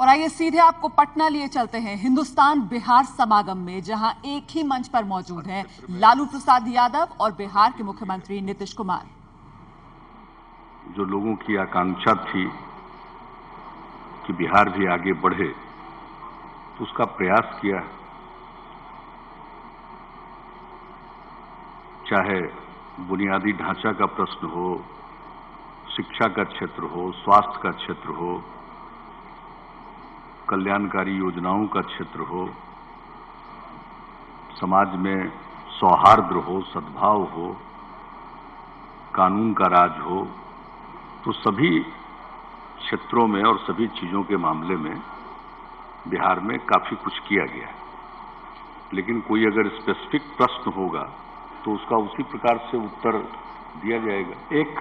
और आइए सीधे आपको पटना लिए चलते हैं हिंदुस्तान बिहार समागम में, जहां एक ही मंच पर मौजूद हैं लालू प्रसाद यादव और बिहार के मुख्यमंत्री नीतीश कुमार। जो लोगों की आकांक्षा थी कि बिहार भी आगे बढ़े, तो उसका प्रयास किया। चाहे बुनियादी ढांचा का प्रश्न हो, शिक्षा का क्षेत्र हो, स्वास्थ्य का क्षेत्र हो, कल्याणकारी योजनाओं का क्षेत्र हो, समाज में सौहार्द हो, सद्भाव हो, कानून का राज हो, तो सभी क्षेत्रों में और सभी चीजों के मामले में बिहार में काफी कुछ किया गया है। लेकिन कोई अगर स्पेसिफिक प्रश्न होगा तो उसका उसी प्रकार से उत्तर दिया जाएगा। एक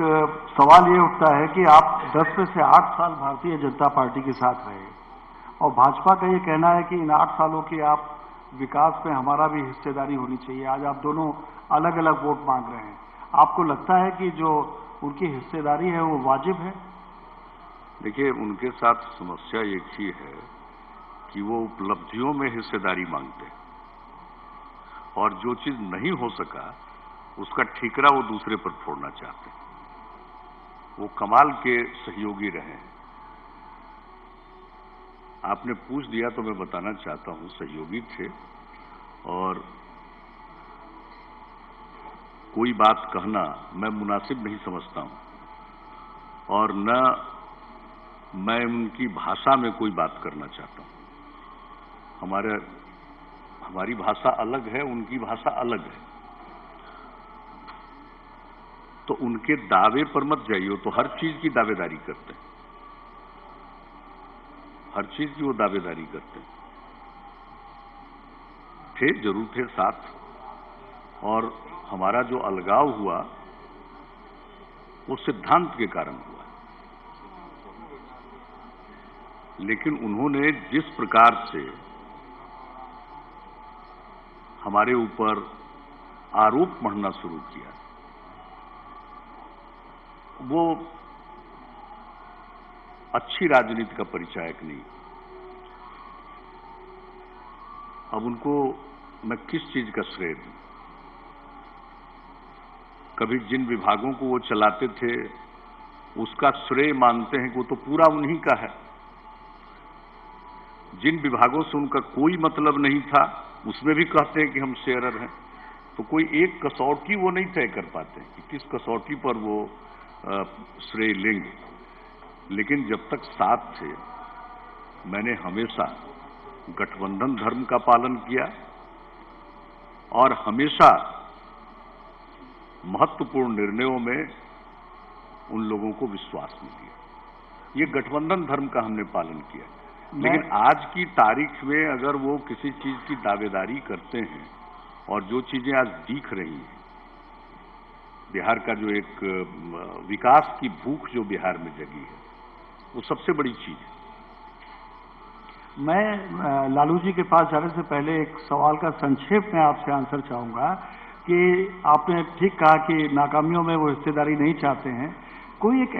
सवाल ये उठता है कि आप 10 में से 8 साल भारतीय जनता पार्टी के साथ रहे और भाजपा का ये कहना है कि इन 8 सालों की आप विकास में हमारा भी हिस्सेदारी होनी चाहिए। आज आप दोनों अलग अलग वोट मांग रहे हैं। आपको लगता है कि जो उनकी हिस्सेदारी है वो वाजिब है? देखिए, उनके साथ समस्या एक ही है कि वो उपलब्धियों में हिस्सेदारी मांगते हैं और जो चीज नहीं हो सका उसका ठीकरा वो दूसरे पर फोड़ना चाहते हैं। वो कमाल के सहयोगी रहे हैं। आपने पूछ दिया तो मैं बताना चाहता हूं, सहयोगी थे और कोई बात कहना मैं मुनासिब नहीं समझता हूं और न मैं उनकी भाषा में कोई बात करना चाहता हूं। हमारी भाषा अलग है, उनकी भाषा अलग है। तो उनके दावे पर मत जाइए, तो हर चीज की दावेदारी करते हैं, हर चीज की वो दावेदारी करते हैं। जरूर थे साथ, और हमारा जो अलगाव हुआ वो सिद्धांत के कारण हुआ। लेकिन उन्होंने जिस प्रकार से हमारे ऊपर आरोप मढ़ना शुरू किया, वो अच्छी राजनीति का परिचायक नहीं। अब उनको मैं किस चीज का श्रेय दूं? कभी जिन विभागों को वो चलाते थे उसका श्रेय मानते हैं कि वो तो पूरा उन्हीं का है। जिन विभागों से उनका कोई मतलब नहीं था उसमें भी कहते हैं कि हम शेयरर हैं। तो कोई एक कसौटी वो नहीं तय कर पाते कि किस कसौटी पर वो श्रेय लेंगे। लेकिन जब तक साथ थे, मैंने हमेशा गठबंधन धर्म का पालन किया और हमेशा महत्वपूर्ण निर्णयों में उन लोगों को विश्वास में लिया। ये गठबंधन धर्म का हमने पालन किया। लेकिन आज की तारीख में अगर वो किसी चीज की दावेदारी करते हैं और जो चीजें आज दिख रही हैं, बिहार का जो एक विकास की भूख जो बिहार में जगी है, वो सबसे बड़ी चीज है। मैं लालू जी के पास जाने से पहले एक सवाल का संक्षेप में आपसे आंसर चाहूंगा कि आपने ठीक कहा कि नाकामियों में वो हिस्सेदारी नहीं चाहते हैं। कोई एक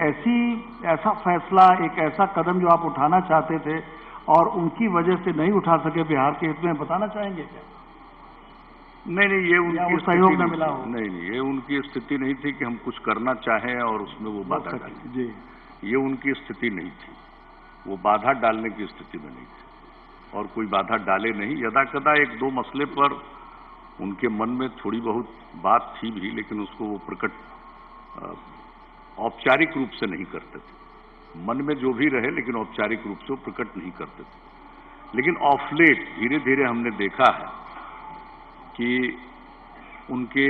ऐसा फैसला, एक ऐसा कदम जो आप उठाना चाहते थे और उनकी वजह से नहीं उठा सके बिहार के हित में, बताना चाहेंगे क्या? नहीं, ये उनकी सहयोग न मिला हो। नहीं, ये उनकी स्थिति नहीं थी कि हम कुछ करना चाहें और उसमें वो बाधा डालें। जी, ये उनकी स्थिति नहीं थी। वो बाधा डालने की स्थिति में नहीं थी और कोई बाधा डाले नहीं। यदाकदा एक दो मसले पर उनके मन में थोड़ी बहुत बात थी भी, लेकिन उसको वो प्रकट औपचारिक रूप से नहीं करते थे। मन में जो भी रहे, लेकिन औपचारिक रूप से वो प्रकट नहीं करते थे। लेकिन ऑफ लेट धीरे धीरे हमने देखा है कि उनके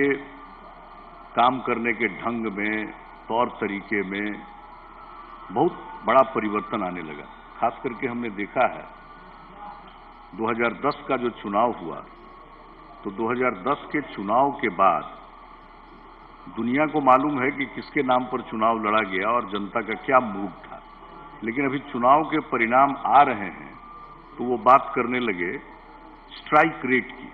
काम करने के ढंग में, तौर तरीके में बहुत बड़ा परिवर्तन आने लगा। खास करके हमने देखा है 2010 का जो चुनाव हुआ, तो 2010 के चुनाव के बाद दुनिया को मालूम है कि किसके नाम पर चुनाव लड़ा गया और जनता का क्या मूड था। लेकिन अभी चुनाव के परिणाम आ रहे हैं तो वो बात करने लगे स्ट्राइक रेट की।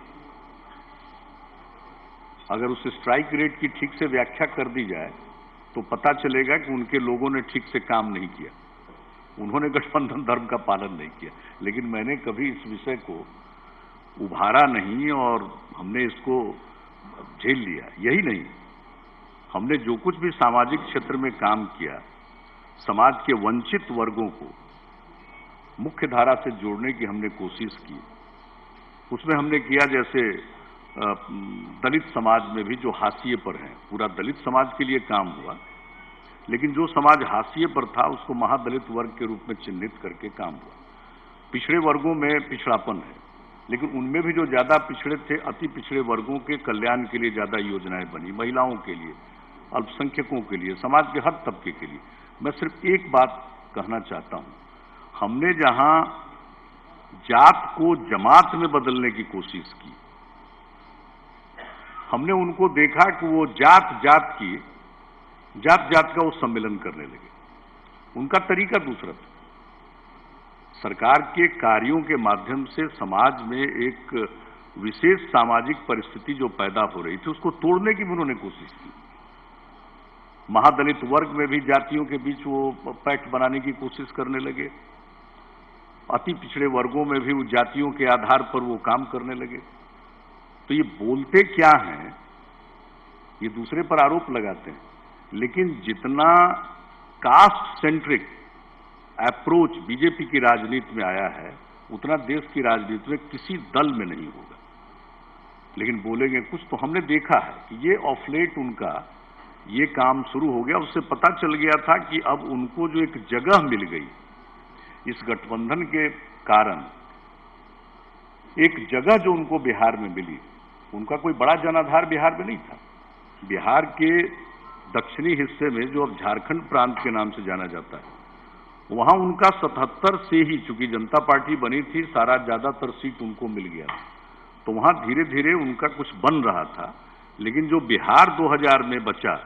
अगर उस स्ट्राइक रेट की ठीक से व्याख्या कर दी जाए तो पता चलेगा कि उनके लोगों ने ठीक से काम नहीं किया। उन्होंने गठबंधन धर्म का पालन नहीं किया, लेकिन मैंने कभी इस विषय को उभारा नहीं और हमने इसको झेल लिया। यही नहीं, हमने जो कुछ भी सामाजिक क्षेत्र में काम किया, समाज के वंचित वर्गों को मुख्य धारा से जोड़ने की हमने कोशिश की। उसमें हमने किया, जैसे दलित समाज में भी जो हाशिए पर हैं, पूरा दलित समाज के लिए काम हुआ, लेकिन जो समाज हाशिए पर था उसको महादलित वर्ग के रूप में चिन्हित करके काम हुआ। पिछड़े वर्गों में पिछड़ापन है, लेकिन उनमें भी जो ज्यादा पिछड़े थे, अति पिछड़े वर्गों के कल्याण के लिए ज्यादा योजनाएं बनी, महिलाओं के लिए, अल्पसंख्यकों के लिए, समाज के हर तबके के लिए। मैं सिर्फ एक बात कहना चाहता हूं, हमने जहां जात को जमात में बदलने की कोशिश की, हमने उनको देखा कि वो जात जात का वो सम्मेलन करने लगे। उनका तरीका दूसरा था। सरकार के कार्यों के माध्यम से समाज में एक विशेष सामाजिक परिस्थिति जो पैदा हो रही थी, उसको तोड़ने की भी उन्होंने कोशिश की। महादलित वर्ग में भी जातियों के बीच वो पैक्ट बनाने की कोशिश करने लगे। अति पिछड़े वर्गों में भी वो जातियों के आधार पर वो काम करने लगे। तो ये बोलते क्या हैं, ये दूसरे पर आरोप लगाते हैं, लेकिन जितना कास्ट सेंट्रिक अप्रोच बीजेपी की राजनीति में आया है, उतना देश की राजनीति में किसी दल में नहीं होगा। लेकिन बोलेंगे कुछ, तो हमने देखा है कि ये ऑफ लेट उनका ये काम शुरू हो गया। उससे पता चल गया था कि अब उनको जो एक जगह मिल गई इस गठबंधन के कारण, एक जगह जो उनको बिहार में मिली, उनका कोई बड़ा जनाधार बिहार में नहीं था। बिहार के दक्षिणी हिस्से में, जो अब झारखंड प्रांत के नाम से जाना जाता है, वहां उनका 77 से ही, चूंकि जनता पार्टी बनी थी, सारा ज्यादातर सीट उनको मिल गया, तो वहां धीरे धीरे उनका कुछ बन रहा था। लेकिन जो बिहार 2000 में बचा,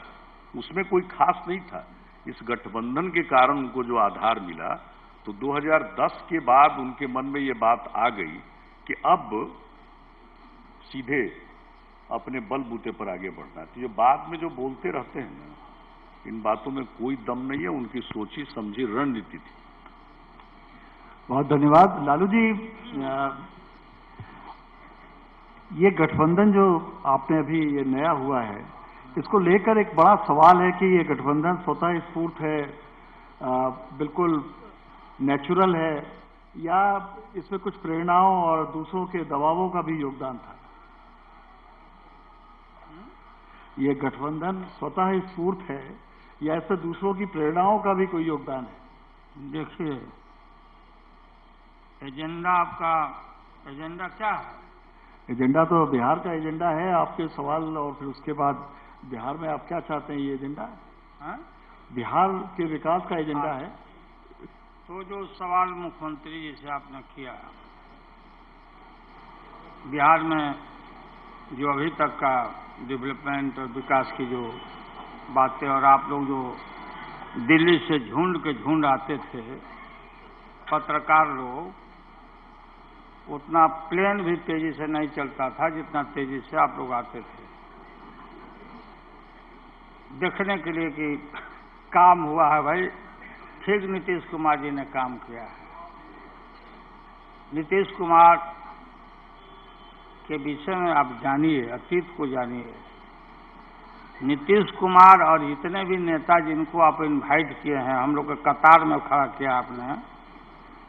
उसमें कोई खास नहीं था। इस गठबंधन के कारण उनको जो आधार मिला, तो 2010 के बाद उनके मन में ये बात आ गई कि अब सीधे अपने बलबूते पर आगे बढ़ना। तो ये बाद में जो बोलते रहते हैं ना, इन बातों में कोई दम नहीं है, उनकी सोची समझी रणनीति थी। बहुत धन्यवाद लालू जी। ये गठबंधन जो आपने अभी ये नया हुआ है, इसको लेकर एक बड़ा सवाल है कि ये गठबंधन स्वतः स्फूर्त है, बिल्कुल नेचुरल है, या इसमें कुछ प्रेरणाओं और दूसरों के दबावों का भी योगदान था? ये गठबंधन स्वतः स्फूर्त है या इससे दूसरों की प्रेरणाओं का भी कोई योगदान है? देखिए, एजेंडा, आपका एजेंडा क्या है? एजेंडा तो बिहार का एजेंडा है। आपके सवाल और फिर उसके बाद बिहार में आप क्या चाहते हैं, ये एजेंडा है? बिहार के विकास का एजेंडा है। तो जो सवाल मुख्यमंत्री जी से आपने किया, बिहार में जो अभी तक का डेवलपमेंट और विकास की जो बातें, और आप लोग जो दिल्ली से झुंड के झुंड आते थे पत्रकार लोग, उतना प्लेन भी तेजी से नहीं चलता था जितना तेजी से आप लोग आते थे देखने के लिए कि काम हुआ है। भाई, ठीक नीतीश कुमार जी ने काम किया है। नीतीश कुमार के विषय में आप जानिए, अतीत को जानिए। नीतीश कुमार और जितने भी नेता जिनको आप इनवाइट किए हैं, हम लोग के कतार में खड़ा किया आपने,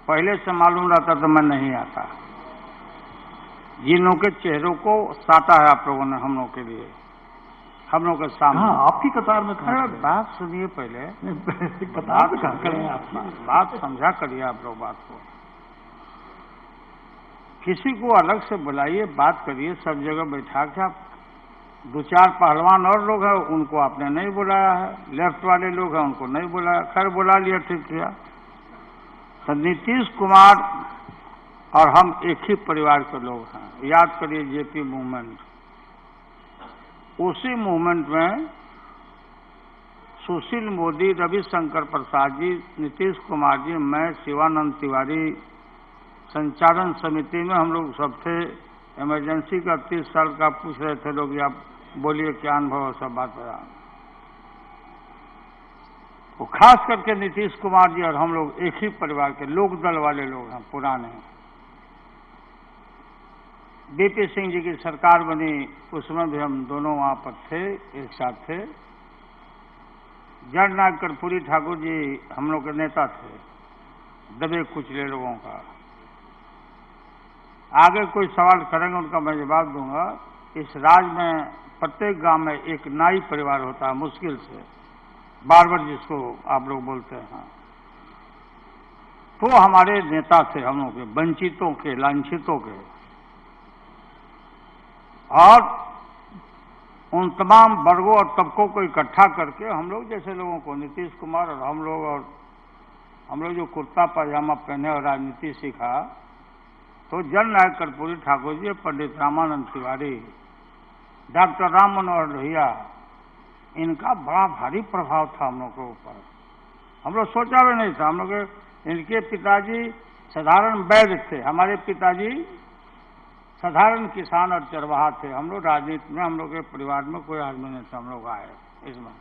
पहले से मालूम रहता तो मैं नहीं आता। जिन लोगों के चेहरों को साटा है आप लोगों ने हम लोग के लिए, हम लोग के सामने। हाँ, आपकी कतार में खड़ा। बात सुनिए पहले, कतार में खड़ा करें आप, बात समझा करिए आप लोग बात को। किसी को अलग से बुलाइए, बात करिए, सब जगह बैठा के। आप 2-4 पहलवान और लोग हैं, उनको आपने नहीं बुलाया है। लेफ्ट वाले लोग हैं, उनको नहीं बुलाया। खैर, बुला लिया, ठीक किया। तो नीतीश कुमार और हम एक ही परिवार के लोग हैं। याद करिए जेपी मूवमेंट, उसी मूवमेंट में सुशील मोदी, रविशंकर प्रसाद जी, नीतीश कुमार जी, मैं, शिवानंद तिवारी, संचालन समिति में हम लोग सब थे। इमरजेंसी का 30 साल का पूछ रहे थे लोग, आप बोलिए क्या अनुभव, सब बात बता। वो खास करके नीतीश कुमार जी और हम लोग एक ही परिवार के लोक दल वाले लोग हैं, पुराने। बीपी सिंह जी की सरकार बनी, उसमें भी हम दोनों वहां पर थे, एक साथ थे। जननायक कर्पूरी ठाकुर जी हम लोग के नेता थे, दबे कुचले लोगों का। आगे कोई सवाल करेंगे उनका मैं जवाब दूंगा। इस राज्य में प्रत्येक गांव में एक नाई परिवार होता है, मुश्किल से, बार्बर जिसको आप लोग बोलते हैं। तो हमारे नेता थे हम लोग के, वंचितों के, लांछितों के। और उन तमाम वर्गों और तबकों को इकट्ठा करके हम लोग जैसे लोगों को, नीतीश कुमार और हम लोग जो कुर्ता पाजामा पहने और राजनीति सीखा, तो जननायक कर्पूरी ठाकुर जी, पंडित रामानंद तिवारी, डॉक्टर राम मनोहर लोहिया, इनका बड़ा भारी प्रभाव था हम लोग के ऊपर। हम लोग सोचा भी नहीं था। हम लोग इनके पिताजी साधारण वैद्य थे, हमारे पिताजी साधारण किसान और चरवाहा थे। हम लोग राजनीति में, हम लोग के परिवार में कोई आदमी नहीं था, हम लोग आए इसमें।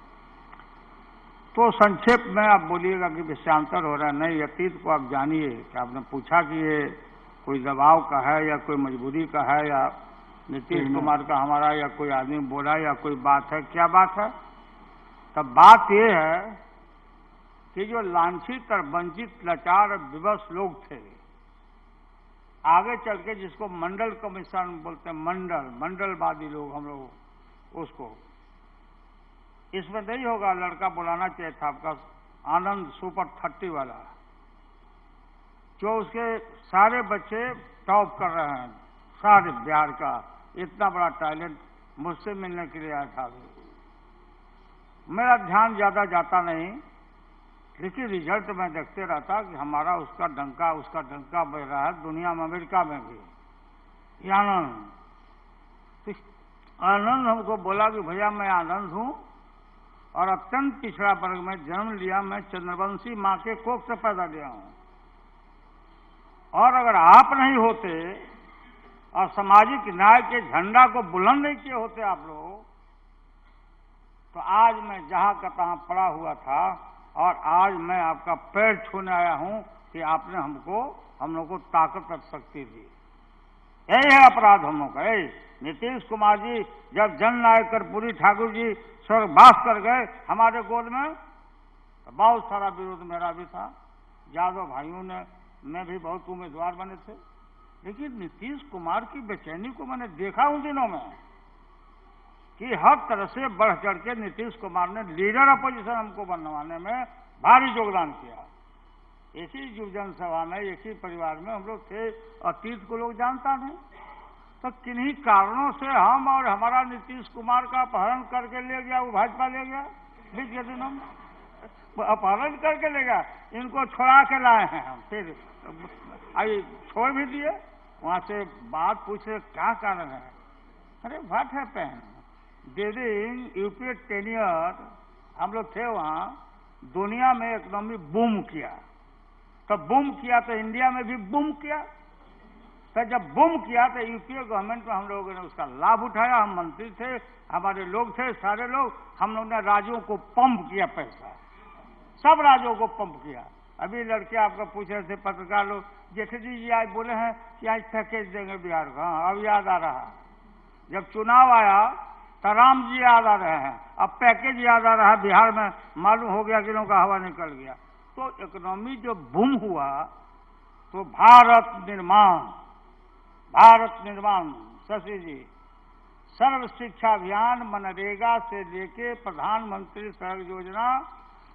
तो संक्षेप में आप बोलिएगा कि विषयांतर हो रहा है, नहीं, अतीत को आप जानिए। कि आपने पूछा कि ये कोई दबाव का है या कोई मजबूरी का है या नीतीश कुमार का हमारा, या कोई आदमी बोला, या कोई बात है, क्या बात है? तब बात ये है कि जो लांछित और वंचित, लाचार और विवश लोग थे, आगे चल के जिसको मंडल कमीशन बोलते हैं, मंडलवादी लोग हम लोग उसको, इसमें नहीं होगा, लड़का बुलाना चाहिए था आपका, आनंद सुपर 30 वाला, जो उसके सारे बच्चे टॉप कर रहे हैं, सारे बिहार का इतना बड़ा टैलेंट, मुझसे मिलने के लिए आया था। मेरा ध्यान ज्यादा जाता नहीं, लेकिन रिजल्ट में देखते रहता कि हमारा उसका डंका बज रहा है दुनिया में, अमेरिका में भी। आनंद हमको बोला कि भैया मैं आनंद हूं और अत्यंत पिछड़ा वर्ग में जन्म लिया, मैं चंद्रवंशी मां के कोख से पैदा लिया हूं, और अगर आप नहीं होते और सामाजिक न्याय के झंडा को बुलंद नहीं किए होते आप लोग, तो आज मैं जहां का तहां पड़ा हुआ था, और आज मैं आपका पैर छूने आया हूं कि आपने हम लोग को ताकत और शक्ति दी। यही है अपराध हम लोग का। नीतीश कुमार जी जब जननायक कर्पूरी ठाकुर जी स्वर्गवास कर गए हमारे गोद में, तो बहुत सारा विरोध मेरा भी था, यादव भाइयों में भी बहुत उम्मीदवार बने थे। लेकिन नीतीश कुमार की बेचैनी को मैंने देखा उन दिनों में कि हर तरह से बढ़ चढ़ के नीतीश कुमार ने लीडर अपोजिशन हमको बनवाने में भारी योगदान किया। एक ही युवजन सभा में, एक ही परिवार में हम लोग थे, अतीत को लोग जानता नहीं। तो किन्हीं कारणों से हम और हमारा नीतीश कुमार का अपहरण करके ले गया, वो भाजपा ले गया बीच के दिनों में, अपहरण करके ले गया, इनको छोड़ा के लाए हैं हम, फिर आई छोड़ भी दिए। वहां से बात पूछे क्या कारण है, अरे what happened during UPA tenure, हम लोग थे वहां, दुनिया में इकोनॉमी बूम किया, तो बूम किया तो इंडिया में भी बूम किया। तो जब बूम किया तो यूपीए गवर्नमेंट में हम लोगों ने उसका लाभ उठाया। हम मंत्री थे, हमारे लोग थे, सारे लोग, हम लोग ने राज्यों को पंप किया पैसा, सब राज्यों को पंप किया। अभी लड़के आपको पूछ रहे थे पत्रकार लोग, जेठजी जी आज बोले हैं कि आज पैकेज देंगे बिहार को। हाँ, अब याद आ रहा, जब चुनाव आया तो राम जी याद आ रहे हैं, अब पैकेज याद आ रहा है। बिहार में मालूम हो गया कि लोगों का हवा निकल गया। तो इकोनॉमी जो बूम हुआ, तो भारत निर्माण शशि जी, सर्व शिक्षा अभियान, मनरेगा से लेके प्रधानमंत्री सड़क योजना,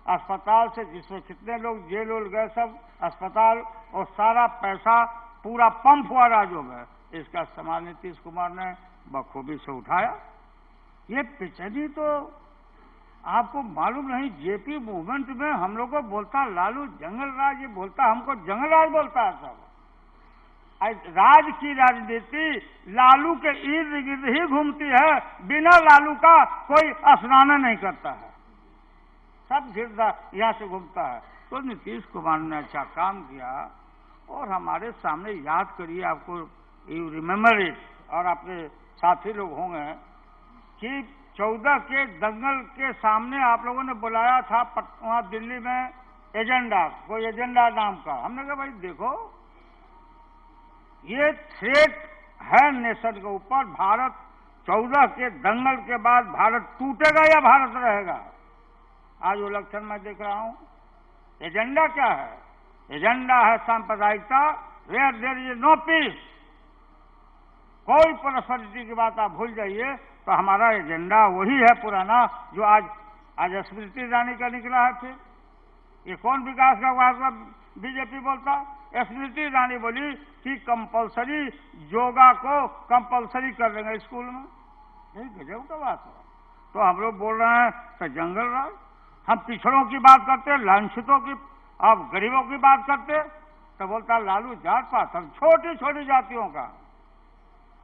अस्पताल से जिसमें कितने लोग जेल उल गए, सब अस्पताल, और सारा पैसा पूरा पंप हुआ राज्यों में। इसका इस्तेमाल नीतीश कुमार ने बखूबी से उठाया। ये बेचैनी तो आपको मालूम नहीं, जेपी मूवमेंट में हम लोग को बोलता लालू जंगल राज, ये बोलता हमको जंगल राज बोलता है। सब राज की राजनीति लालू के इर्द गिर्द ही घूमती है, बिना लालू का कोई स्नान नहीं करता है, सब गिरदा यहाँ से घूमता है। तो नीतीश कुमार ने अच्छा काम किया, और हमारे सामने याद करिए, आपको यू रिमेम्बर इट, और आपके साथी लोग होंगे कि 14 के दंगल के सामने आप लोगों ने बुलाया था वहां दिल्ली में एजेंडा, कोई एजेंडा नाम का। हमने कहा भाई देखो ये थ्रेट है नेशन के ऊपर। भारत 14 के दंगल के बाद भारत टूटेगा या भारत रहेगा? आज वो इलेक्शन में देख रहा हूं एजेंडा क्या है? एजेंडा है सांप्रदायिकता, where there is no peace. कोई प्रोस्पेरिटी की बात आप भूल जाइए। तो हमारा एजेंडा वही है पुराना जो आज स्मृति ईरानी का निकला है। फिर ये कौन विकास का वादा बीजेपी बोलता? स्मृति ईरानी बोली कि कंपलसरी योगा को कंपलसरी कर देंगे स्कूल में। यही गजब का बात है। तो हम लोग बोल रहे हैं तो जंगल राज। हम पिछड़ों की बात करते, लांछितों की, आप गरीबों की बात करते तो बोलता लालू जात पात। हम छोटी छोटी जातियों का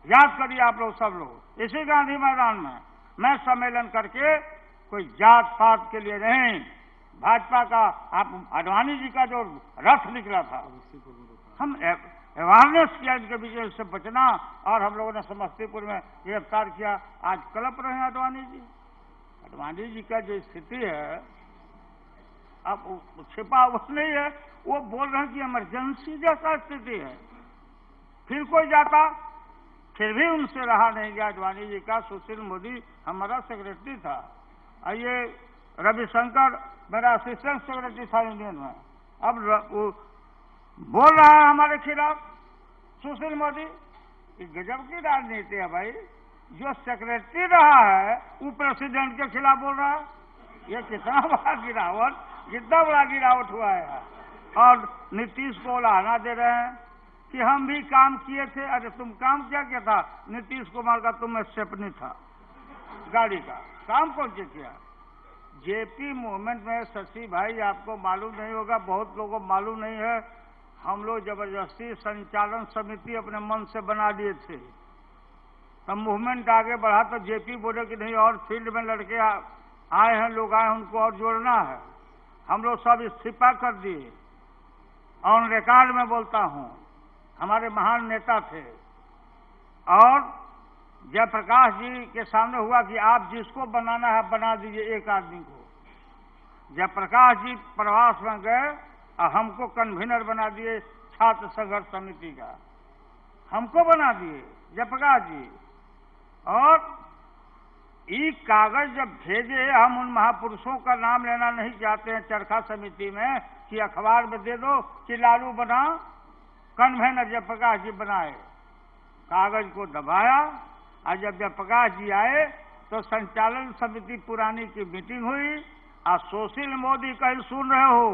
याद करिए आप लोग, सब लोग। इसी गांधी मैदान में मैं सम्मेलन करके कोई जात पात के लिए नहीं, भाजपा का आप आडवाणी जी का जो रथ निकला था, हम अवेयरनेस किया इनके बीच से बचना, और हम लोगों ने समस्तीपुर में गिरफ्तार किया। आज कलप रहे हैं आडवाणी जी। आडवाणी जी का जो स्थिति है अब छिपा हुआ नहीं है, वो बोल रहे हैं कि इमरजेंसी जैसा स्थिति है। फिर कोई जाता, फिर भी उनसे रहा नहीं गया आडवाणी जी का। सुशील मोदी हमारा सेक्रेटरी था, और ये रविशंकर मेरा असिस्टेंट सेक्रेटरी था इंडियन में। अब वो बोल रहा है हमारे खिलाफ सुशील मोदी। गजब की राजनीति है भाई। जो सेक्रेटरी रहा है वो प्रेसिडेंट के खिलाफ बोल रहा है। ये कितना बड़ा गिरावट, कितना बड़ा गिरावट हुआ है। और नीतीश को लाना दे रहे हैं कि हम भी काम किए थे। अरे तुम काम क्या किया था? नीतीश कुमार का तुम स्टेपनी था गाड़ी का, काम कौन से किया? जेपी मूवमेंट में शशि भाई आपको मालूम नहीं होगा, बहुत लोगों को मालूम नहीं है, हम लोग जबरदस्ती संचालन समिति अपने मन से बना लिए थे। तब मूवमेंट आगे बढ़ा तो जेपी बोले कि नहीं और फील्ड में लड़के आए हैं, लोग आए हैं, उनको और जोड़ना है। हम लोग सब इस्तीफा कर दिए। ऑन रिकॉर्ड में बोलता हूं, हमारे महान नेता थे। और जयप्रकाश जी के सामने हुआ कि आप जिसको बनाना है बना दीजिए एक आदमी को। जयप्रकाश जी प्रवास में गए और हमको कन्वीनर बना दिए छात्र संघर्ष समिति का, हमको बना दिए जयप्रकाश जी। और ये कागज जब भेजे, हम उन महापुरुषों का नाम लेना नहीं चाहते हैं चरखा समिति में कि अखबार में दे दो कि लालू बना कन्वीनर, जयप्रकाश जी बनाए। कागज को दबाया, और जब जयप्रकाश जी आए तो संचालन समिति पुरानी की मीटिंग हुई। और सुशील मोदी कहीं सुन रहे हो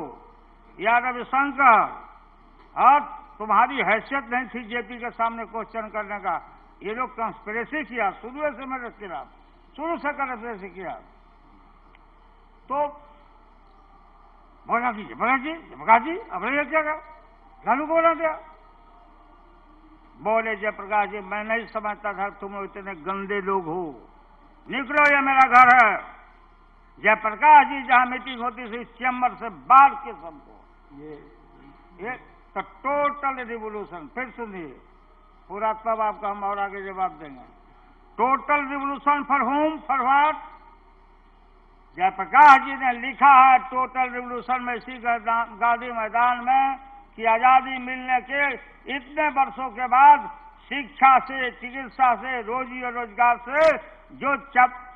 या रविशंकर, और तुम्हारी हैसियत नहीं थी जेपी के सामने क्वेश्चन करने का। ये लोग कंस्पिरेसी किया शुरू से, मेरे खिलाफ शुरू से कंस्पिरेसी किया। तो बोला कि जयप्रकाश जी अब क्या कहा, लालू को बना दिया। बोले जयप्रकाश जी मैं नहीं समझता था तुम लोग इतने गंदे लोग हो, निकलो ये मेरा घर है। जयप्रकाश जी जहां मीटिंग होती थी चैम्बर से बाहर के सबको, ये तो टोटल रिवोल्यूशन। फिर सुनिए पूरा, तब आपका हम और आगे जवाब देंगे। Total revolution for home, for what? Jayprakash ji ने लिखा है टोटल रिवोल्यूशन में इसी गांधी मैदान में कि आजादी मिलने के इतने वर्षों के बाद शिक्षा से, चिकित्सा से, रोजी और रोजगार से जो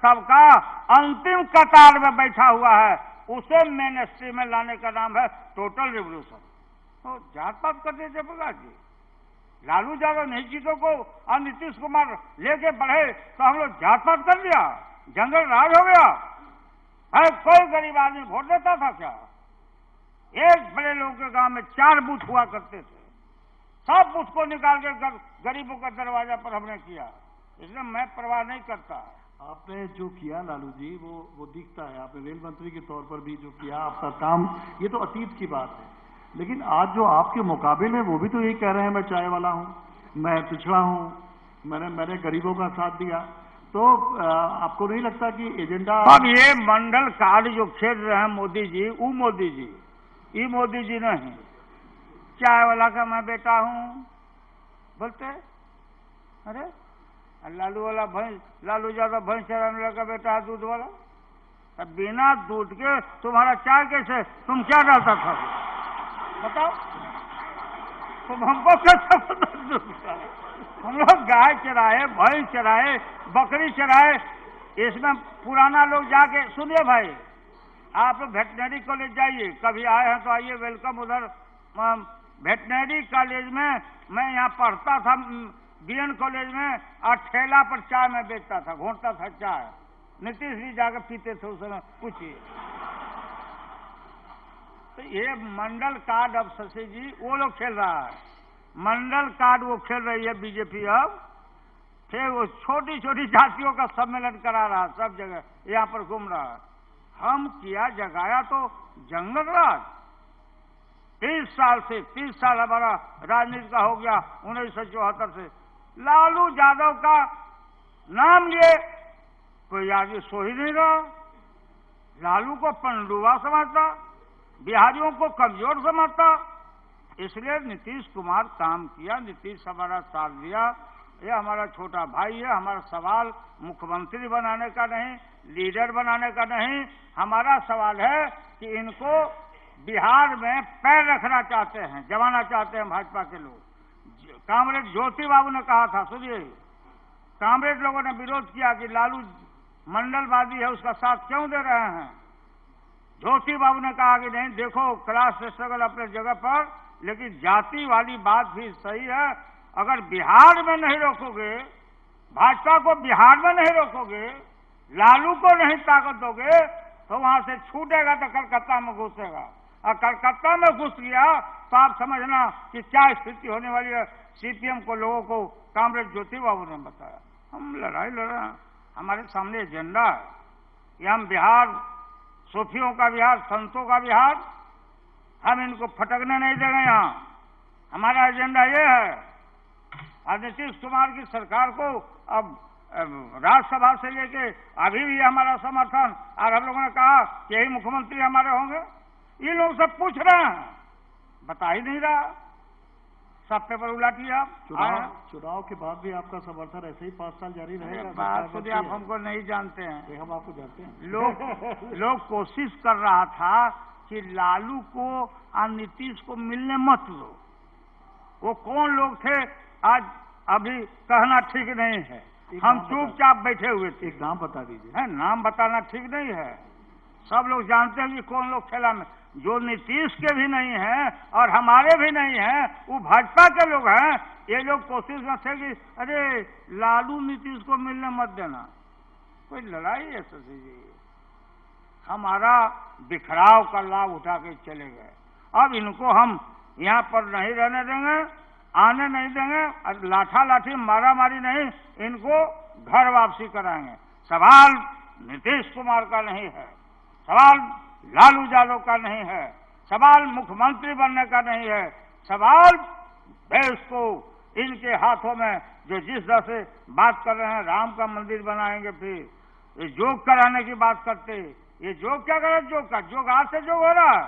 सबका अंतिम कतार में बैठा हुआ है उसे मेन स्ट्रीम में लाने का नाम है टोटल रिवोल्यूशन। तो जात पात कर दिए जयप्रकाश जी। लालू यादव नहीं चीजों को और नीतीश कुमार लेके बढ़े तो हम लोग जात पात कर दिया, जंगल राज हो गया। है कोई गरीब आदमी वोट देता था क्या? एक बड़े लोगों के गांव में 4 बूथ हुआ करते थे, सब बूथ को निकाल के गरीबों का दरवाजा पर हमने किया। इसलिए मैं परवाह नहीं करता। आपने जो किया लालू जी वो दिखता है। आपने रेल मंत्री के तौर पर भी जो किया आपका काम, ये तो अतीत की बात है। लेकिन आज जो आपके मुकाबले वो भी तो यही कह रहे हैं मैं चाय वाला हूँ, मैं पिछड़ा हूँ, मैंने गरीबों का साथ दिया। तो आपको नहीं लगता कि एजेंडा? अब ये मंडल कार्ड जो खेल रहे हैं मोदी जी, वो मोदी जी, ये मोदी जी नहीं। चाय वाला का मैं बेटा हूँ बोलते, अरे लालू वाला भैंस, लालू यादव भैंस चराने लगा बेटा है दूध वाला। तब बिना दूध के तुम्हारा चाय कैसे, तुम क्या डालता था बताओ? तुम हमको कैसे पता दूध का? हम लोग गाय चराए, भैंस चराए, बकरी चराए। इसमें पुराना लोग जाके, सुनिए भाई, आप वेटनरी कॉलेज जाइए, कभी आए हैं तो आइए, वेलकम। उधर वेटनरी कॉलेज में मैं यहाँ पढ़ता था, बीएन कॉलेज में, और ठेला पर चाय में बेचता था, घोंटता था चाय। नीतीश जी जाकर पीते थे उस समय, पूछिए। तो ये मंडल कार्ड अब शशि जी वो लोग खेल रहा है, मंडल कार्ड वो खेल रही है बीजेपी। अब फिर वो छोटी छोटी जातियों का सम्मेलन करा रहा है, सब जगह यहाँ पर घूम रहा है। हम किया जगाया तो जंगल राज। 30 साल हमारा राजनीति का हो गया, 1974 से। लालू यादव का नाम लिए कोई आगे सो ही नहीं रहा। लालू को पंडुआ समझता, बिहारियों को कमजोर समझता। इसलिए नीतीश कुमार काम किया, नीतीश हमारा साथ दिया। ये हमारा छोटा भाई है। हमारा सवाल मुख्यमंत्री बनाने का नहीं, लीडर बनाने का नहीं, हमारा सवाल है कि इनको बिहार में पैर रखना चाहते हैं, जमाना चाहते हैं भाजपा के लोग। कामरेड ज्योति बाबू ने कहा था, सुनिए, कामरेड लोगों ने विरोध किया कि लालू मंडलवादी है, उसका साथ क्यों दे रहे हैं। ज्योति बाबू ने कहा कि नहीं, देखो क्लास स्ट्रगल अपने जगह पर, लेकिन जाति वाली बात भी सही है। अगर बिहार में नहीं रोकोगे, भाजपा को बिहार में नहीं रोकोगे, लालू को नहीं ताकत दोगे, तो वहां से छूटेगा तो कलकत्ता में घुसेगा। और कलकत्ता में घुस गया तो आप समझना कि क्या स्थिति होने वाली है। सीपीएम को, लोगों को कामरेड ज्योति बाबू ने बताया। हम लड़ाई लड़ रहे हैं, हमारे सामने एजेंडा है कि हम बिहार, सूफियों का बिहार, संतों का बिहार, हम इनको फटकने नहीं देंगे। यहाँ हमारा एजेंडा ये है। और नीतीश कुमार की सरकार को अब राज्यसभा से लेके अभी भी हमारा समर्थन, और हम लोगों ने कहा कि यही मुख्यमंत्री हमारे होंगे। ये लोग सब पूछ रहे हैं, बता ही नहीं रहा, सब पेपर उलाटी। आप चुनाव के बाद भी आपका समर्थन ऐसे ही 5 साल जारी रहेगा? बात खुद आप हमको नहीं जानते हैं, हम आपको जानते हैं। लोग कोशिश कर रहा था कि लालू को और नीतीश को मिलने मत लो। वो कौन लोग थे आज अभी कहना ठीक नहीं है। हम चुपचाप बैठे हुए थे। एक नाम बता दीजिए। है, नाम बताना ठीक नहीं है। सब लोग जानते हैं कि कौन लोग खेला में। जो नीतीश के भी नहीं है और हमारे भी नहीं है, वो भाजपा के लोग हैं। ये लोग कोशिश में थे कि अरे लालू नीतीश को मिलने मत देना। कोई लड़ाई है शशि जी? हमारा बिखराव का लाभ उठा के चले गए। अब इनको हम यहाँ पर नहीं रहने देंगे, आने नहीं देंगे, और लाठा लाठी मारा मारी नहीं, इनको घर वापसी कराएंगे। सवाल नीतीश कुमार का नहीं है, सवाल लालू यादव का नहीं है, सवाल मुख्यमंत्री बनने का नहीं है, सवाल देश को इनके हाथों में, जो जिस तरह से बात कर रहे हैं, राम का मंदिर बनाएंगे, फिर ये जोग कराने की बात करते, ये जोग क्या करे? जोग का जोग आज से जोग हो रहा है,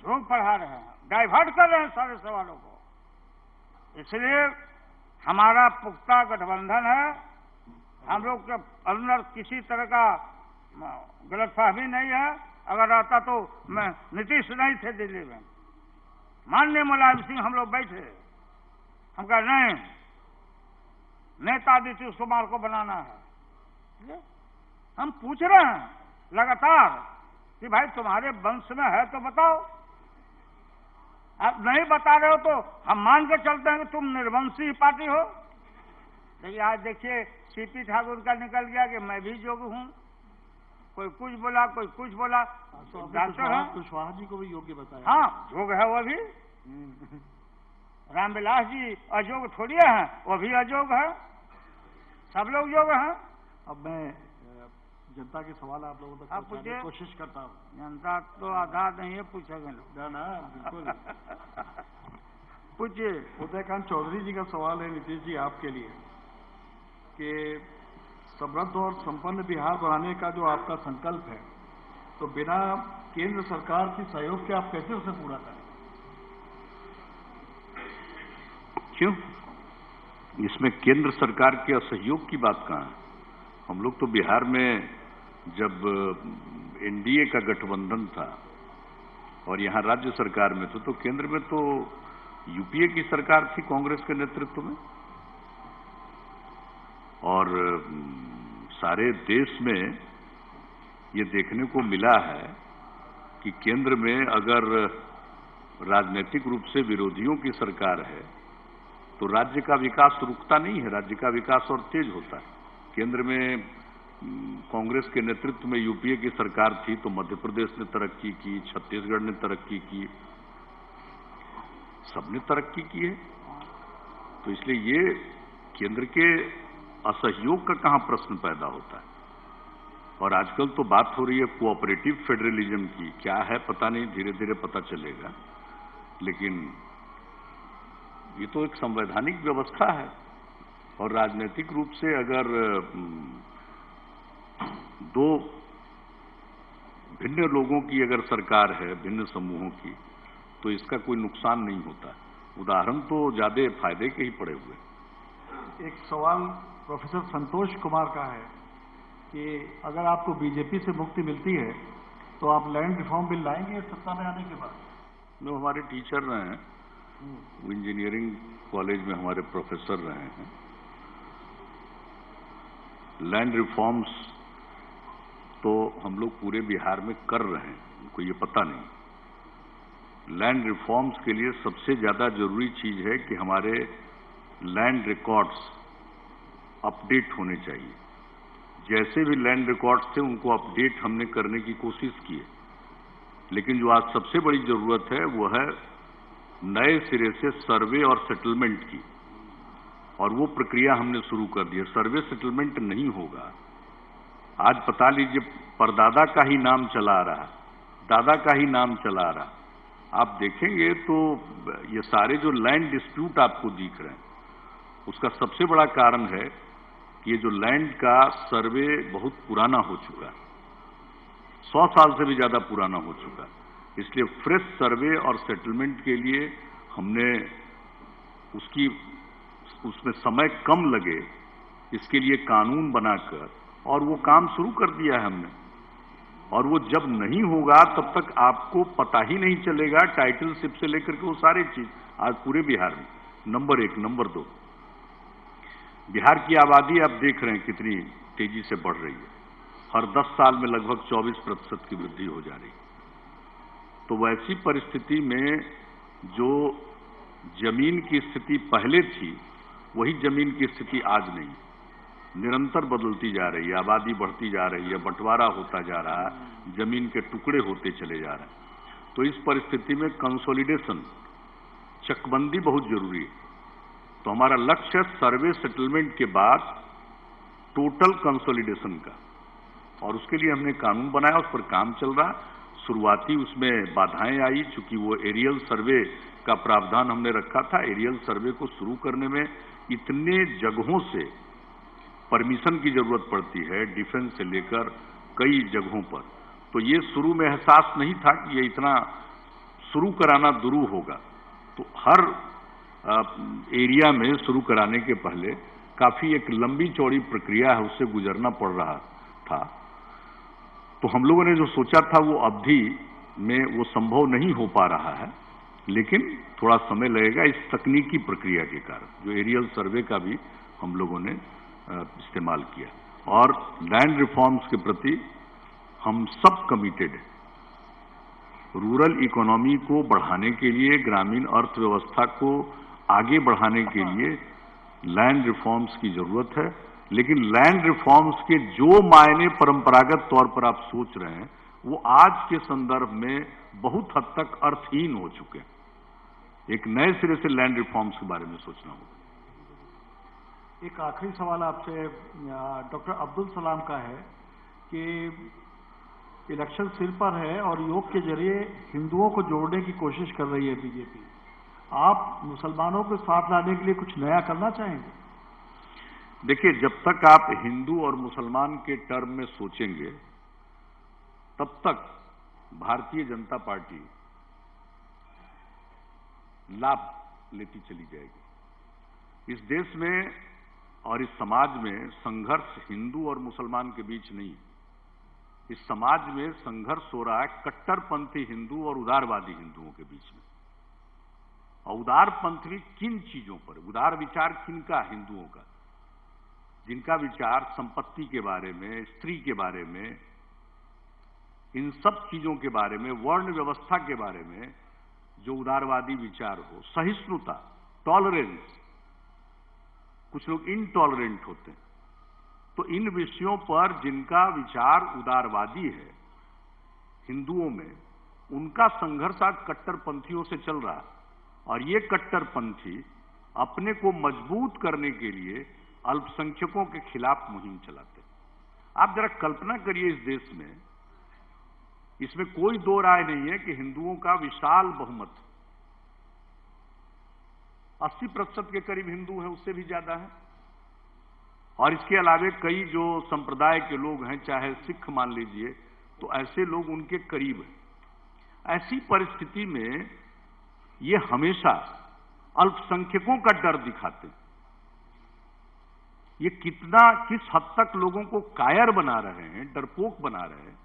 जोग पढ़ा रहे हैं, डाइवर्ट कर रहे हैं सारे सवालों को। इसलिए हमारा पुख्ता गठबंधन है। हम लोग के अंदर किसी तरह का गलतफहमी नहीं है। अगर रहता तो मैं नीतीश नहीं थे दिल्ली में, माननीय मुलायम सिंह हम लोग बैठे, हम कहा नहीं, नेता नीतीश कुमार को बनाना है। हम पूछ रहे हैं लगातार कि भाई तुम्हारे वंश में है तो बताओ। आप नहीं बता रहे हो तो हम मान के चलते हैं कि तुम निर्वंशी पार्टी हो। लेकिन आज देखिए सीपी ठाकुर का निकल गया कि मैं भी जोग हूं। कोई कुछ बोला, कोई कुछ बोला। डॉक्टर हैं, कुशवाहा जी को भी योग्य बताया। हाँ, जोग है वो भी। रामविलास जी अजोग थोड़ी है, वो भी अजोग है। सब लोग योग हैं। अब मैं जनता के सवाल आप लोगों तक पहुंचाने की कोशिश करता हूँ। जनता तो आधार नहीं है, पूछेंगे लोग। ना बिल्कुल। पूछिए। उदयकांत चौधरी जी का सवाल है नीतीश जी आपके लिए कि समृद्ध और संपन्न बिहार बनाने का जो आपका संकल्प है, तो बिना केंद्र सरकार की सहयोग के आप कैसे उसे पूरा करें? क्यों? इसमें केंद्र सरकार के असहयोग की बात कहाँ है? हम लोग तो बिहार में जब एनडीए का गठबंधन था और यहाँ राज्य सरकार में थे, तो केंद्र में तो यूपीए की सरकार थी कांग्रेस के नेतृत्व में, और सारे देश में ये देखने को मिला है कि केंद्र में अगर राजनीतिक रूप से विरोधियों की सरकार है तो राज्य का विकास रुकता नहीं है, राज्य का विकास और तेज होता है। केंद्र में कांग्रेस के नेतृत्व में यूपीए की सरकार थी तो मध्य प्रदेश ने तरक्की की, छत्तीसगढ़ ने तरक्की की, सबने तरक्की की है। तो इसलिए ये केंद्र के असहयोग का कहां प्रश्न पैदा होता है। और आजकल तो बात हो रही है कोऑपरेटिव फेडरलिज्म की, क्या है पता नहीं, धीरे धीरे पता चलेगा। लेकिन ये तो एक संवैधानिक व्यवस्था है और राजनीतिक रूप से अगर दो भिन्न लोगों की अगर सरकार है, भिन्न समूहों की, तो इसका कोई नुकसान नहीं होता। उदाहरण तो ज्यादा फायदे के ही पड़े हुए। एक सवाल प्रोफेसर संतोष कुमार का है कि अगर आपको बीजेपी से मुक्ति मिलती है तो आप लैंड रिफॉर्म बिल लाएंगे सत्ता में आने के बाद? जो हमारे टीचर रहे हैं, वो इंजीनियरिंग कॉलेज में हमारे प्रोफेसर रहे हैं, लैंड रिफॉर्म्स तो हम लोग पूरे बिहार में कर रहे हैं, उनको ये पता नहीं। लैंड रिफॉर्म्स के लिए सबसे ज्यादा जरूरी चीज है कि हमारे लैंड रिकॉर्ड्स अपडेट होने चाहिए। जैसे भी लैंड रिकॉर्ड्स थे उनको अपडेट हमने करने की कोशिश की है, लेकिन जो आज सबसे बड़ी जरूरत है वो है नए सिरे से सर्वे और सेटलमेंट की, और वो प्रक्रिया हमने शुरू कर दी है। सर्वे सेटलमेंट नहीं होगा। आज पता लीजिए परदादा का ही नाम चला आ रहा, दादा का ही नाम चला आ रहा। आप देखेंगे तो ये सारे जो लैंड डिस्प्यूट आपको दिख रहे हैं, उसका सबसे बड़ा कारण है कि ये जो लैंड का सर्वे बहुत पुराना हो चुका है, 100 साल से भी ज्यादा पुराना हो चुका है। इसलिए फ्रेश सर्वे और सेटलमेंट के लिए हमने उसमें समय कम लगे, इसके लिए कानून बनाकर और वो काम शुरू कर दिया है हमने। और वो जब नहीं होगा तब तक आपको पता ही नहीं चलेगा, टाइटलशिप से लेकर के वो सारी चीज आज पूरे बिहार में नंबर 1, नंबर 2। बिहार की आबादी आप देख रहे हैं कितनी तेजी से बढ़ रही है, हर 10 साल में लगभग 24% की वृद्धि हो जा रही है। तो वैसी परिस्थिति में जो जमीन की स्थिति पहले थी वही जमीन की स्थिति आज नहीं, निरंतर बदलती जा रही है, आबादी बढ़ती जा रही है, बंटवारा होता जा रहा है, जमीन के टुकड़े होते चले जा रहे हैं। तो इस परिस्थिति में कंसोलिडेशन, चकबंदी बहुत जरूरी है। तो हमारा लक्ष्य है सर्वे सेटलमेंट के बाद टोटल कंसोलिडेशन का, और उसके लिए हमने कानून बनाया, उस पर काम चल रहा। शुरुआती उसमें बाधाएं आई, चूंकि वो एरियल सर्वे का प्रावधान हमने रखा था। एरियल सर्वे को शुरू करने में इतने जगहों से परमिशन की जरूरत पड़ती है, डिफेंस से लेकर कई जगहों पर। तो ये शुरू में एहसास नहीं था कि ये इतना शुरू कराना दुरूह होगा। तो हर एरिया में शुरू कराने के पहले काफी एक लंबी चौड़ी प्रक्रिया है, उससे गुजरना पड़ रहा था। तो हम लोगों ने जो सोचा था वो अवधि में वो संभव नहीं हो पा रहा है, लेकिन थोड़ा समय लगेगा इस तकनीकी प्रक्रिया के कारण। जो एरियल सर्वे का भी हम लोगों ने इस्तेमाल किया, और लैंड रिफॉर्म्स के प्रति हम सब कमिटेड हैं। रूरल इकोनॉमी को बढ़ाने के लिए, ग्रामीण अर्थव्यवस्था को आगे बढ़ाने के लिए लैंड रिफॉर्म्स की जरूरत है। लेकिन लैंड रिफॉर्म्स के जो मायने परंपरागत तौर पर आप सोच रहे हैं वो आज के संदर्भ में बहुत हद तक अर्थहीन हो चुके हैं। एक नए सिरे से लैंड रिफॉर्म्स के बारे में सोचना होगा। एक आखिरी सवाल आपसे डॉक्टर अब्दुल सलाम का है कि इलेक्शन सिर पर है और योग के जरिए हिंदुओं को जोड़ने की कोशिश कर रही है बीजेपी। आप मुसलमानों को साथ लाने के लिए कुछ नया करना चाहेंगे? देखिए, जब तक आप हिंदू और मुसलमान के टर्म में सोचेंगे तब तक भारतीय जनता पार्टी लाभ लेती चली जाएगी। इस देश में और इस समाज में संघर्ष हिंदू और मुसलमान के बीच नहीं, इस समाज में संघर्ष हो रहा है कट्टरपंथी हिंदू और उदारवादी हिंदुओं के बीच में। और उदारपंथी किन चीजों पर, उदार विचार किनका? हिंदुओं का, जिनका विचार संपत्ति के बारे में, स्त्री के बारे में, इन सब चीजों के बारे में, वर्ण व्यवस्था के बारे में जो उदारवादी विचार हो, सहिष्णुता, टॉलरेंस, कुछ लोग इनटॉलरेंट होते हैं, तो इन विषयों पर जिनका विचार उदारवादी है हिंदुओं में, उनका संघर्ष आज कट्टरपंथियों से चल रहा है। और ये कट्टरपंथी अपने को मजबूत करने के लिए अल्पसंख्यकों के खिलाफ मुहिम चलाते हैं। आप जरा कल्पना करिए, इस देश में, इसमें कोई दो राय नहीं है कि हिंदुओं का विशाल बहुमत 80% के करीब हिंदू है, उससे भी ज्यादा है। और इसके अलावे कई जो संप्रदाय के लोग हैं, चाहे सिख मान लीजिए, तो ऐसे लोग उनके करीब हैं। ऐसी परिस्थिति में ये हमेशा अल्पसंख्यकों का डर दिखाते हैं। ये किस हद तक लोगों को कायर बना रहे हैं, डरपोक बना रहे हैं।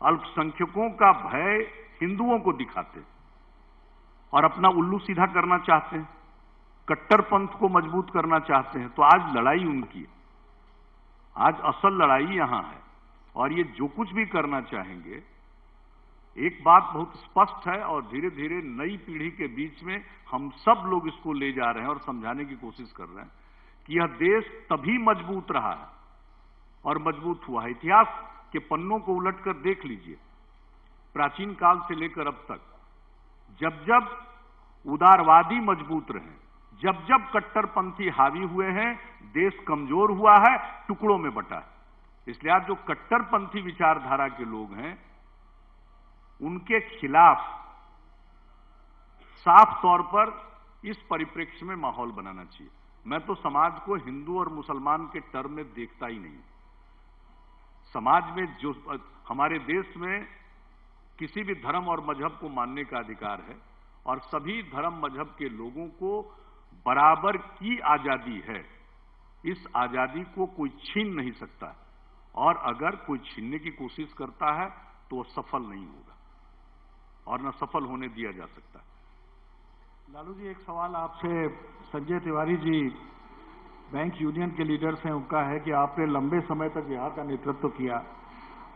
अल्पसंख्यकों का भय हिंदुओं को दिखाते हैं और अपना उल्लू सीधा करना चाहते हैं, कट्टरपंथ को मजबूत करना चाहते हैं। तो आज लड़ाई उनकी है, आज असल लड़ाई यहां है। और ये जो कुछ भी करना चाहेंगे, एक बात बहुत स्पष्ट है और धीरे धीरे नई पीढ़ी के बीच में हम सब लोग इसको ले जा रहे हैं और समझाने की कोशिश कर रहे हैं कि यह देश तभी मजबूत रहा है और मजबूत हुआ है। इतिहास के पन्नों को उलटकर देख लीजिए, प्राचीन काल से लेकर अब तक, जब जब उदारवादी मजबूत रहे, जब जब कट्टरपंथी हावी हुए हैं, देश कमजोर हुआ है, टुकड़ों में बटा है। इसलिए आज जो कट्टरपंथी विचारधारा के लोग हैं, उनके खिलाफ साफ तौर पर इस परिप्रेक्ष्य में माहौल बनाना चाहिए। मैं तो समाज को हिंदू और मुसलमान के टर्म में देखता ही नहीं। समाज में जो हमारे देश में किसी भी धर्म और मजहब को मानने का अधिकार है और सभी धर्म मजहब के लोगों को बराबर की आजादी है। इस आजादी को कोई छीन नहीं सकता और अगर कोई छीनने की कोशिश करता है तो वो सफल नहीं होगा और न सफल होने दिया जा सकता। लालू जी, एक सवाल आपसे। संजय तिवारी जी बैंक यूनियन के लीडर्स हैं, उनका है कि आपने लंबे समय तक बिहार का नेतृत्व किया।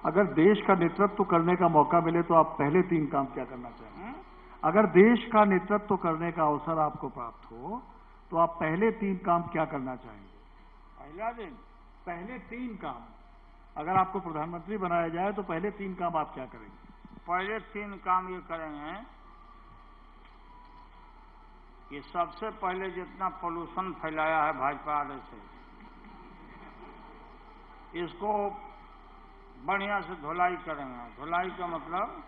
अगर देश का नेतृत्व करने का मौका मिले तो आप पहले 3 काम क्या करना चाहेंगे? अगर देश का नेतृत्व करने का अवसर आपको प्राप्त हो तो आप पहले 3 काम क्या करना चाहेंगे? पहला दिन पहले 3 काम, अगर आपको प्रधानमंत्री बनाया जाए तो पहले 3 काम आप क्या करेंगे? पहले 3 काम ये करेंगे कि सबसे पहले जितना पोल्यूशन फैलाया है भाजपा आने से, इसको बढ़िया से धुलाई करेंगे। धुलाई का मतलब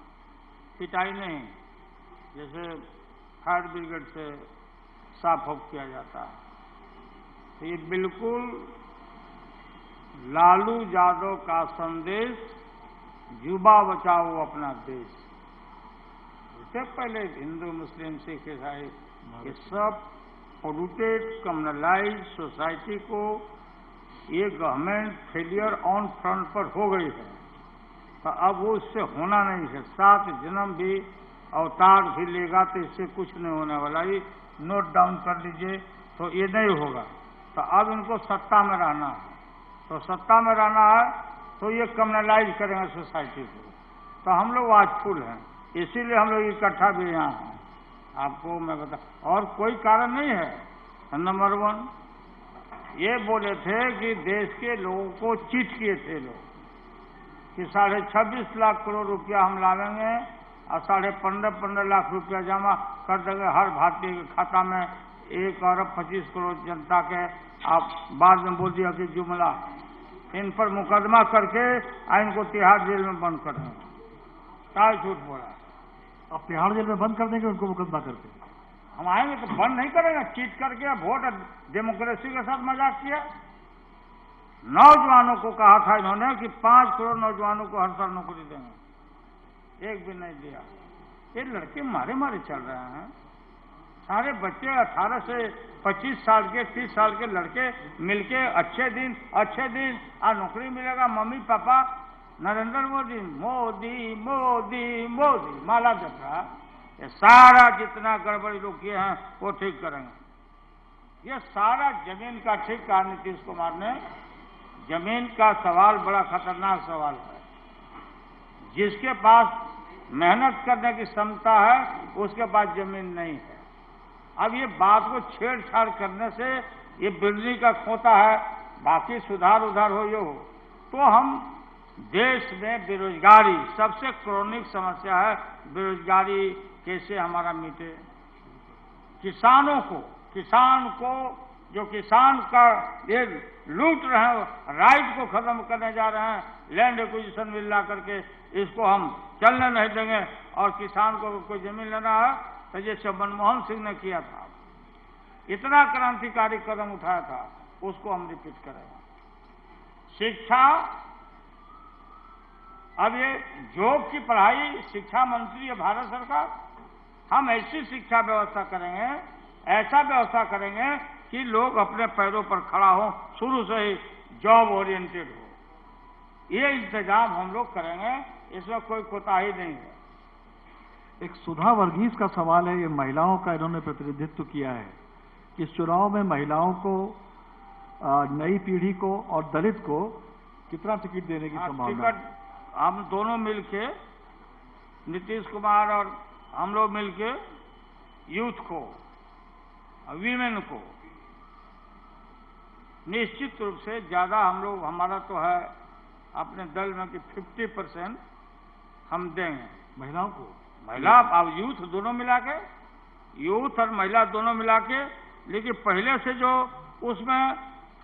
पिटाई नहीं, जैसे फायर ब्रिगेड से साफ ऑफ किया जाता है। तो ये बिल्कुल लालू यादव का संदेश, युवा बचाओ अपना देश। इससे पहले हिंदू, मुस्लिम, सिख, ईसाई, ये सब पोल्यूटेड, कम्युनलाइज सोसाइटी को ये गवर्नमेंट फेलियर ऑन फ्रंट पर हो गई है। तो अब वो इससे होना नहीं है। 7 जन्म भी अवतार भी लेगा तो इससे कुछ नहीं होने वाला। ये नोट डाउन कर लीजिए, तो ये नहीं होगा। तो अब इनको सत्ता में रहना है, तो सत्ता में रहना है तो ये कम्युनलाइज करेंगे सोसाइटी को। तो हम लोग वाचफुल हैं, इसीलिए हम लोग इकट्ठा भी यहाँ हैं। आपको मैं बता, और कोई कारण नहीं है। नंबर 1 ये बोले थे कि देश के लोगों को चीट किए थे लोग कि 26.5 लाख करोड़ रुपया हम लावेंगे और 15.5 लाख रुपया जमा कर देंगे हर भारतीय के खाता में। 1 अरब 25 करोड़ जनता के आप बाद में बोल दिया कि जुमला। इन पर मुकदमा करके इनको तिहाड़ जेल में बंद कर देंगे। क्या झूठ बोला? अब तिहाड़ जेल में बंद कर देंगे उनको मुकदमा करके? हम आएंगे तो बंद नहीं करेंगे। चीट करके वोट डेमोक्रेसी के साथ मजाक किया। नौजवानों को कहा था इन्होंने कि 5 करोड़ नौजवानों को हर साल नौकरी देंगे, एक भी नहीं दिया। ये लड़के मारे मारे चल रहे हैं। सारे बच्चे 18 से 25 साल के 30 साल के लड़के मिलके अच्छे दिन आज नौकरी मिलेगा, मम्मी पापा नरेंद्र मोदी मोदी मोदी मोदी माला जप रहा, ये सारा जितना गड़बड़ी लोग किए हैं वो ठीक करेंगे। ये सारा जमीन का ठीक कहा नीतीश कुमार ने। जमीन का सवाल बड़ा खतरनाक सवाल है। जिसके पास मेहनत करने की क्षमता है उसके पास जमीन नहीं है। अब ये बात को छेड़छाड़ करने से ये बिजली का खोता है, बाकी सुधार उधार हो ये हो। तो हम देश में बेरोजगारी सबसे क्रोनिक समस्या है। बेरोजगारी कैसे हमारा मिटे? किसान को जो किसान का ये लूट रहे हैं, राइट को खत्म करने जा रहे हैं, लैंड एक्विजिशन बिल ला करके इसको हम चलने नहीं देंगे। और किसान को कोई जमीन लेना है तो जैसे मनमोहन सिंह ने किया था, इतना क्रांतिकारी कदम उठाया था, उसको हम रिपीट करेंगे। शिक्षा, अब ये जॉब की पढ़ाई शिक्षा मंत्री है भारत सरकार। हम ऐसी शिक्षा व्यवस्था करेंगे, ऐसा व्यवस्था करेंगे कि लोग अपने पैरों पर खड़ा हो, शुरू से ही जॉब ओरिएंटेड हो। ये इंतजाम हम लोग करेंगे, इसमें कोई कोताही नहीं है। एक सुधा वर्गीस का सवाल है, ये महिलाओं का इन्होंने प्रतिनिधित्व किया है कि इस चुनाव में महिलाओं को, नई पीढ़ी को और दलित को कितना टिकट देने की संभावना है? टिकट हम दोनों मिलके, नीतीश कुमार और हम लोग मिलके यूथ को, वीमेन को निश्चित रूप से ज्यादा हम लोग, हमारा तो है अपने दल में कि 50% हम देंगे महिलाओं को। महिला अब यूथ दोनों मिला के, यूथ और महिला दोनों मिला के। लेकिन पहले से जो उसमें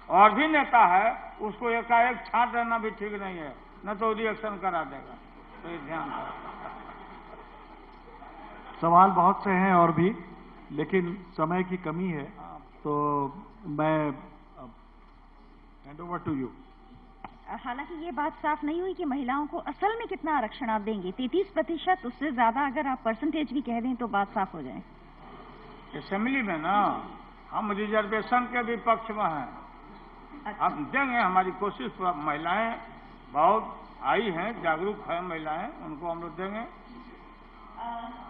और भी नेता है उसको एकाएक छांट देना भी ठीक नहीं है, न तो रिएक्शन करा देगा। तो ये ध्यान रखना। सवाल बहुत से हैं और भी, लेकिन समय की कमी है, तो मैं हैंड ओवर टू यू। हालांकि ये बात साफ नहीं हुई कि महिलाओं को असल में कितना आरक्षण आप देंगे। 33%, उससे ज्यादा अगर आप परसेंटेज भी कह दें तो बात साफ हो जाए। असेंबली में ना हम रिजर्वेशन के भी पक्ष में हैं। अच्छा। हम देंगे, हमारी कोशिश। महिलाएं बहुत आई हैं, जागरूक हैं महिलाएं, उनको हम लोग देंगे।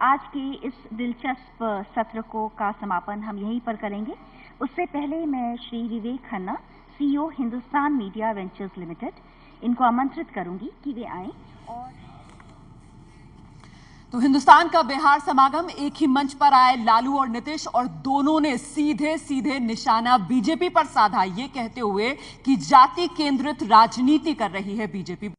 आज के इस दिलचस्प सत्र का समापन हम यहीं पर करेंगे। उससे पहले मैं Shri Vivek Khanna, CEO Hindustan media ventures limited, इनको आमंत्रित करूंगी कि वे आएं। और तो हिंदुस्तान का बिहार समागम, एक ही मंच पर आए लालू और नीतीश, और दोनों ने सीधे सीधे निशाना बीजेपी पर साधा, ये कहते हुए कि जाति केंद्रित राजनीति कर रही है बीजेपी।